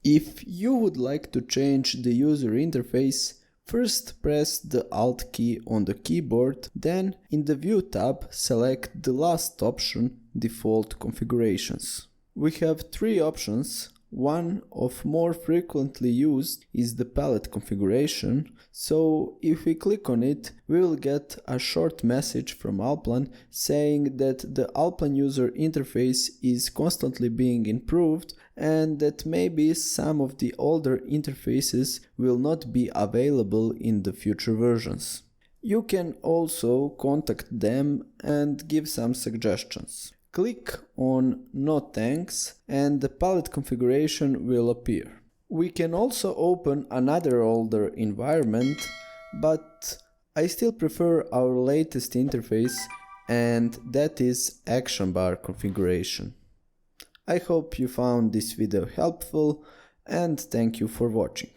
If you would like to change the user interface, first press the Alt key on the keyboard, then in the View tab select the last option, Default Configurations. We have three options. One of more frequently used is the palette configuration, so if we click on it, we will get a short message from Allplan saying that the Allplan user interface is constantly being improved and that maybe some of the older interfaces will not be available in the future versions. You can also contact them and give some suggestions. Click on No Thanks and the palette configuration will appear. We can also open another older environment, but I still prefer our latest interface, and that is Action Bar configuration. I hope you found this video helpful and thank you for watching.